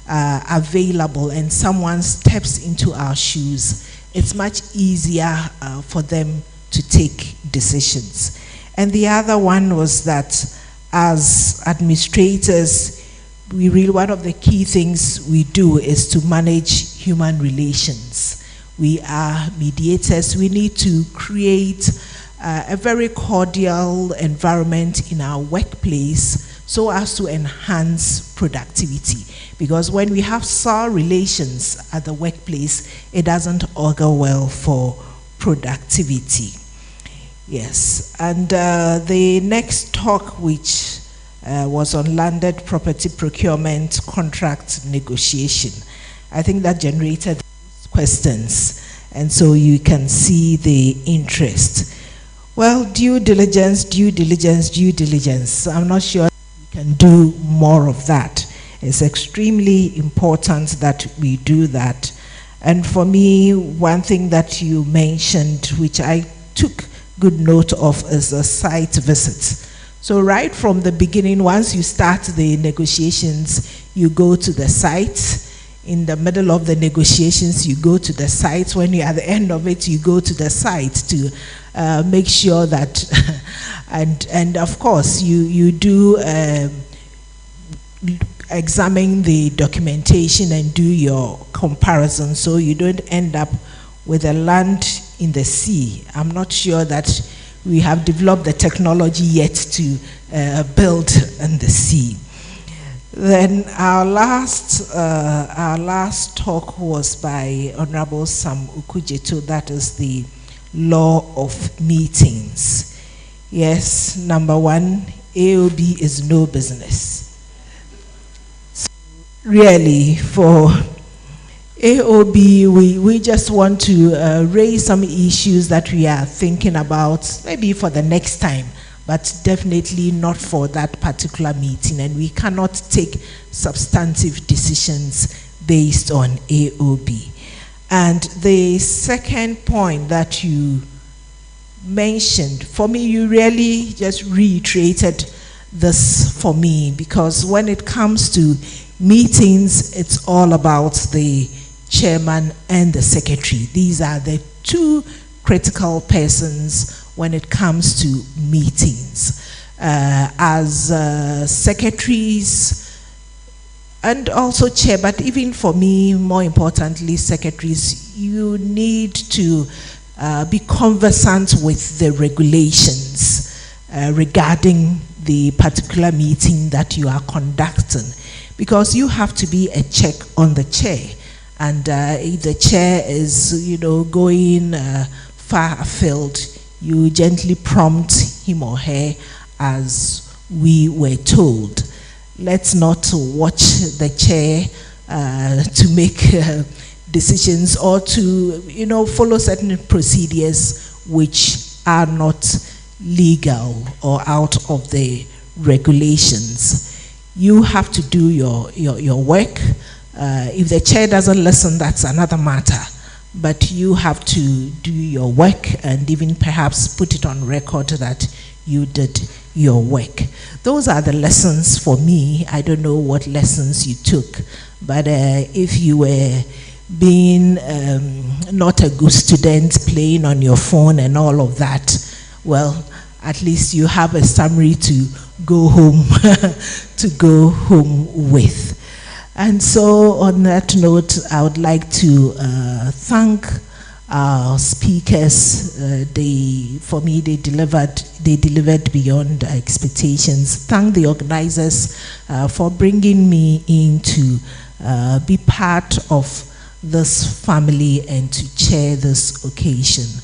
available and someone steps into our shoes, it's much easier for them to take decisions. And the other one was that as administrators, one of the key things we do is to manage human relations. We are mediators. We need to create a very cordial environment in our workplace so as to enhance productivity. Because when we have sour relations at the workplace, it doesn't augur well for productivity. Yes, and the next talk, which was on landed property procurement contract negotiation, I think that generated questions, and so you can see the interest. Well, due diligence, due diligence, due diligence. I'm not sure we can do more of that. It's extremely important that we do that. And for me, one thing that you mentioned, which I took good note of, is a site visit. So right from the beginning, once you start the negotiations, you go to the site. In the middle of the negotiations, you go to the site. When you're at the end of it, you go to the site to make sure that, and of course, you do examine the documentation and do your comparison so you don't end up with a land in the sea. I'm not sure that we have developed the technology yet to build in the sea. Then our last talk was by Honorable Sam Ukujeto, that is the law of meetings. Yes, number one, AOB is no business. So really, for AOB, we just want to raise some issues that we are thinking about, maybe for the next time, but definitely not for that particular meeting. And we cannot take substantive decisions based on AOB. And the second point that you mentioned, for me, you really just reiterated this for me, because when it comes to meetings, it's all about the chairman and the secretary. These are the two critical persons when it comes to meetings. As secretaries and also chair, but even for me, more importantly, secretaries, you need to be conversant with the regulations regarding the particular meeting that you are conducting, because you have to be a check on the chair. And if the chair is, going far afield, you gently prompt him or her as we were told. Let's not watch the chair to make decisions or to, follow certain procedures which are not legal or out of the regulations. You have to do your work. If the chair doesn't listen, that's another matter. But you have to do your work and even perhaps put it on record that you did your work. Those are the lessons for me. I don't know what lessons you took, but if you were being not a good student, playing on your phone and all of that, well, at least you have a summary to go home with. And so on that note, I would like to thank our speakers. For me, they delivered beyond expectations. Thank the organizers for bringing me in to be part of this family and to chair this occasion.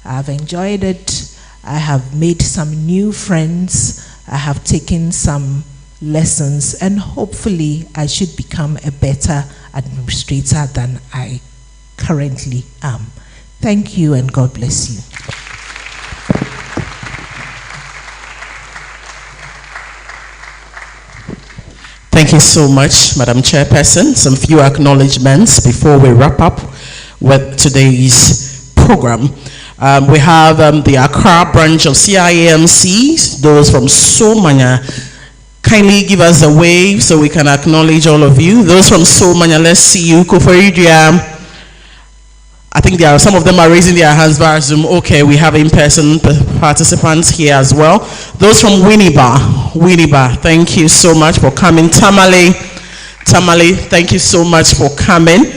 I've enjoyed it. I have made some new friends. I have taken some lessons, and hopefully I should become a better administrator than I currently am. Thank you, and God bless you. Thank you so much, Madam Chairperson. Some few acknowledgements before we wrap up with today's program. We have the Accra branch of CIAMC, those from Somanya. Kindly give us a wave so we can acknowledge all of you. Those from Somanya, let's see you. Koforidia. I think there are some of them are raising their hands via Zoom. Okay, we have in-person participants here as well. Those from Winneba, thank you so much for coming. Tamale, thank you so much for coming.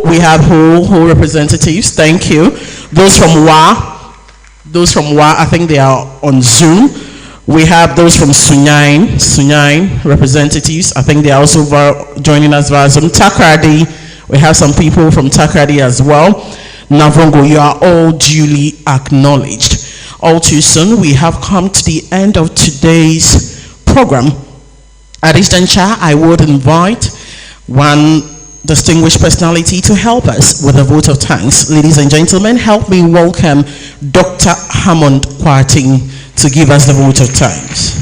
We have Ho representatives, thank you. Those from Wa, I think they are on Zoom. We have those from Sunyine representatives. I think they are also joining us via Zoom. Takrady, we have some people from Takrady as well. Navongo, you are all duly acknowledged. All too soon, we have come to the end of today's program. At this juncture, I would invite one distinguished personality to help us with a vote of thanks. Ladies and gentlemen, help me welcome Dr. Hammond Kwarting to give us the vote of thanks.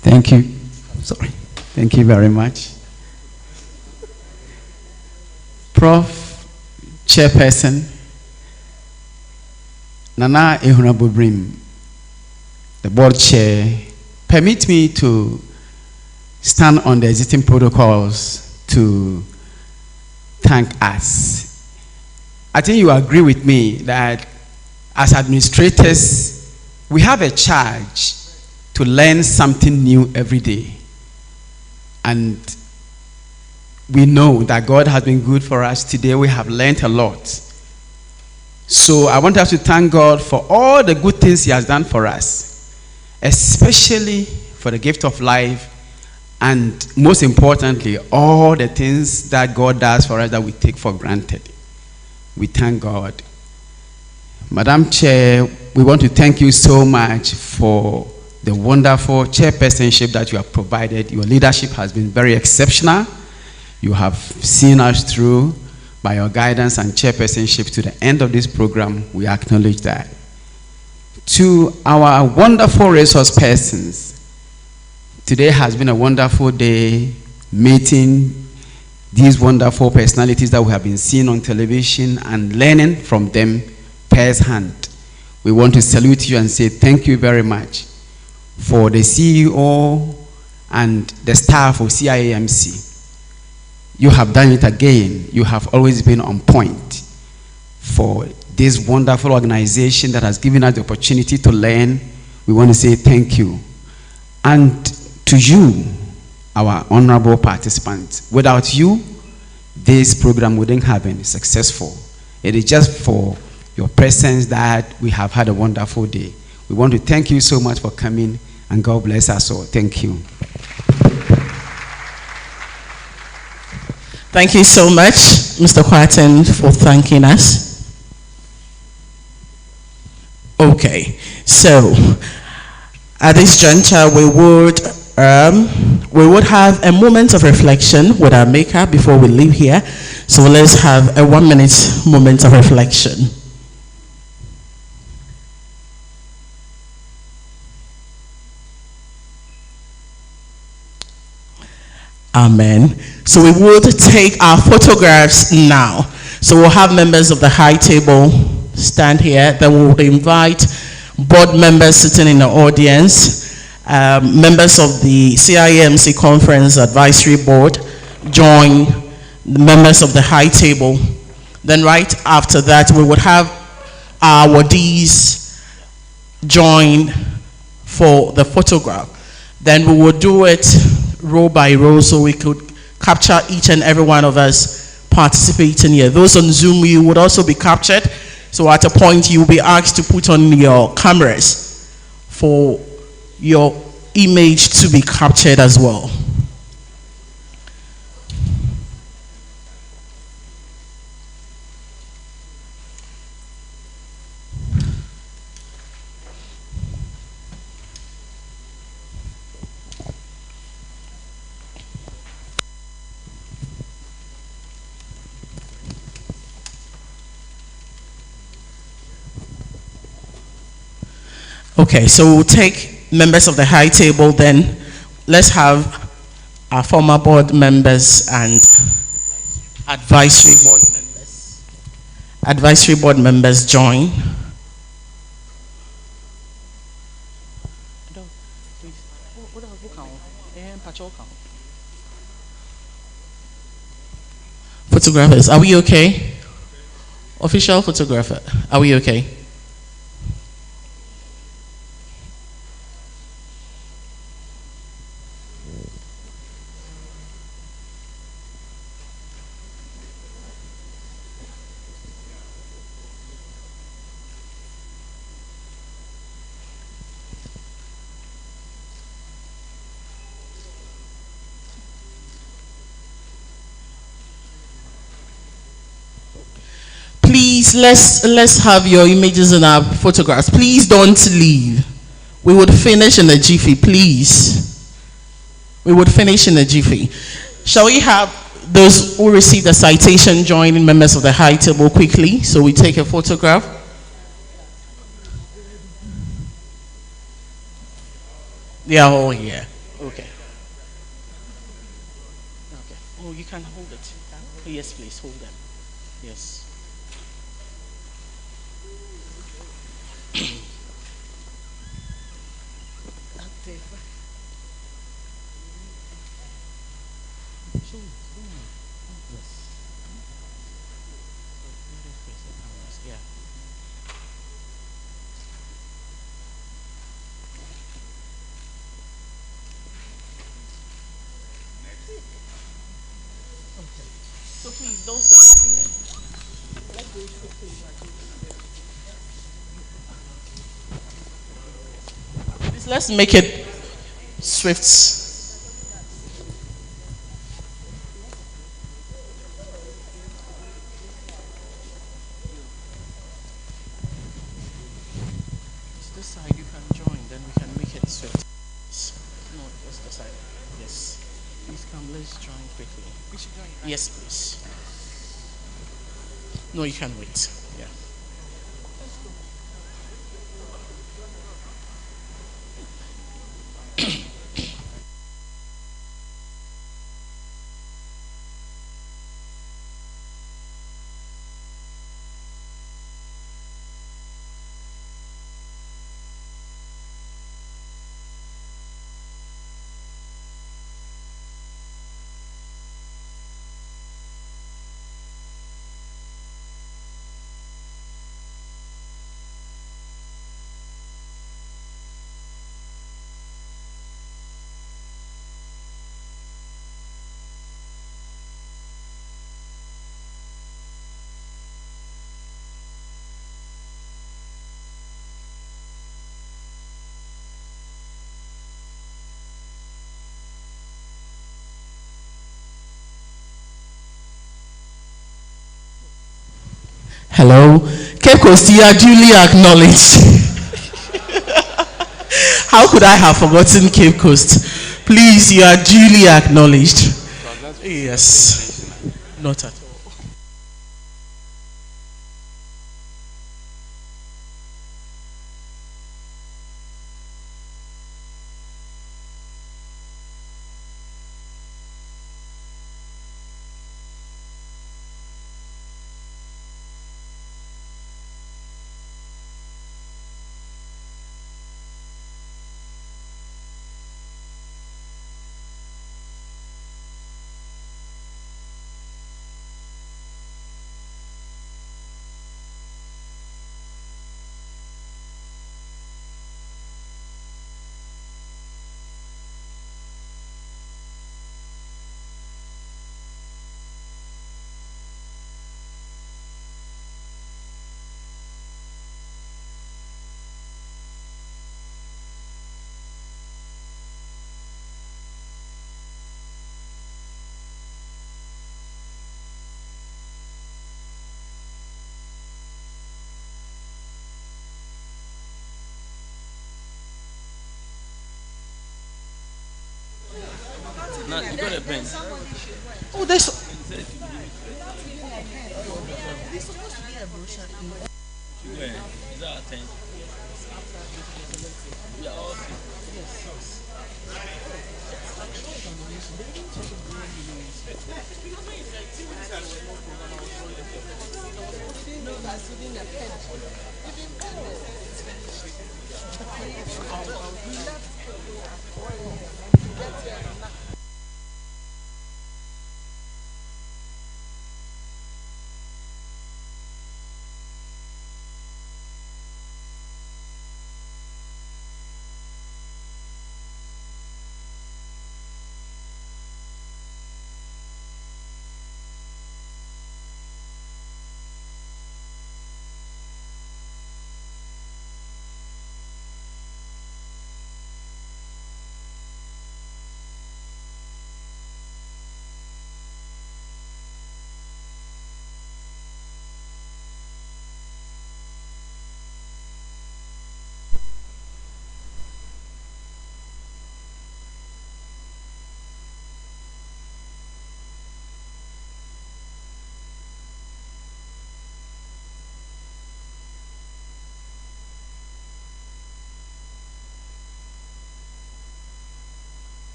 Thank you. Sorry. Thank you very much. Prof. Chairperson, Nana Ehunabubrim, the board chair, permit me to stand on the existing protocols to thank us. I think you agree with me that as administrators, we have a charge to learn something new every day. And we know that God has been good for us. Today we have learned a lot. So I want us to thank God for all the good things He has done for us, especially for the gift of life, and most importantly, all the things that God does for us that we take for granted. We thank God. Madam Chair, we want to thank you so much for the wonderful chairpersonship that you have provided. Your leadership has been very exceptional. You have seen us through by your guidance and chairpersonship to the end of this program. We acknowledge that. To our wonderful resource persons, today has been a wonderful day meeting these wonderful personalities that we have been seeing on television and learning from them firsthand. we want to salute you and say thank you very much for the CEO and the staff of CIAMC. You have done it again. You have always been on point for this wonderful organization that has given us the opportunity to learn. We want to say thank you. And to you, our honorable participants, without you, this program wouldn't have been successful. It is just for your presence that we have had a wonderful day. We want to thank you so much for coming, and God bless us all. Thank you. Thank you so much, Mr. Kwarteng, for thanking us. Okay, so at this juncture, we would have a moment of reflection with our maker before we leave here. So let's have a 1 minute moment of reflection. Amen. So we would take our photographs now. So we'll have members of the high table stand here. Then we'll invite board members sitting in the audience, members of the CIMC Conference Advisory Board, join the members of the high table. Then right after that, we would have our awardees join for the photograph. Then we would do it row by row so we could capture each and every one of us participating here. Those on Zoom, you would also be captured. So at a point, you'll be asked to put on your cameras for your image to be captured as well. Okay, so we'll take members of the high table, then let's have our former board members and advisory board members join. Photographers, are we okay? Official photographer, are we okay? Please, let's have your images and our photographs. Please don't leave. We would finish in a jiffy, please. We would finish in a jiffy. Shall we have those who received the citation joining members of the high table quickly? So we take a photograph. They are all here. Okay. Okay. Oh, you can hold it. Oh, yes, please, hold them. Yes. So please, those that let's make it swift. This side you can join, then we can make it swift. No, just the side. Yes. Please come, let's join quickly. We should join, right? Yes, please. No, you can wait. Yeah. Hello. Cape Coast, you are duly acknowledged. How could I have forgotten Cape Coast? Please, you are duly acknowledged. Yes. Not at all. No, you got a pen. Oh, there's. Where? Is that a 10? Yeah, okay.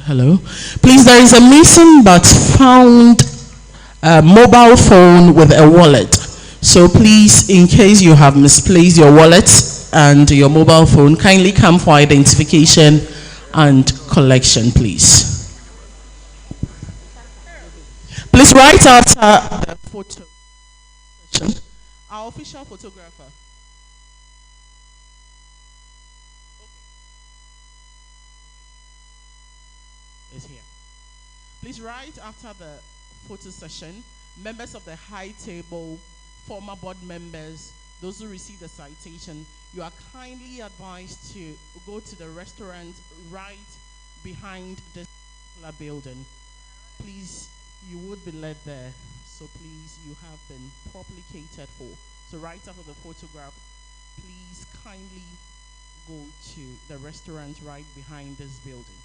Hello. Please, there is a missing but found mobile phone with a wallet. So please, in case you have misplaced your wallet and your mobile phone, kindly come for identification and collection, please. Please write out the photo session. Our official photographer. Is here. Please write after the photo session, members of the high table, former board members, those who received the citation, you are kindly advised to go to the restaurant right behind this particular building. Please, you would be led there, so please, you have been properly catered for. So right after the photograph, please kindly go to the restaurant right behind this building.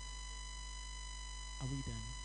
Are we done?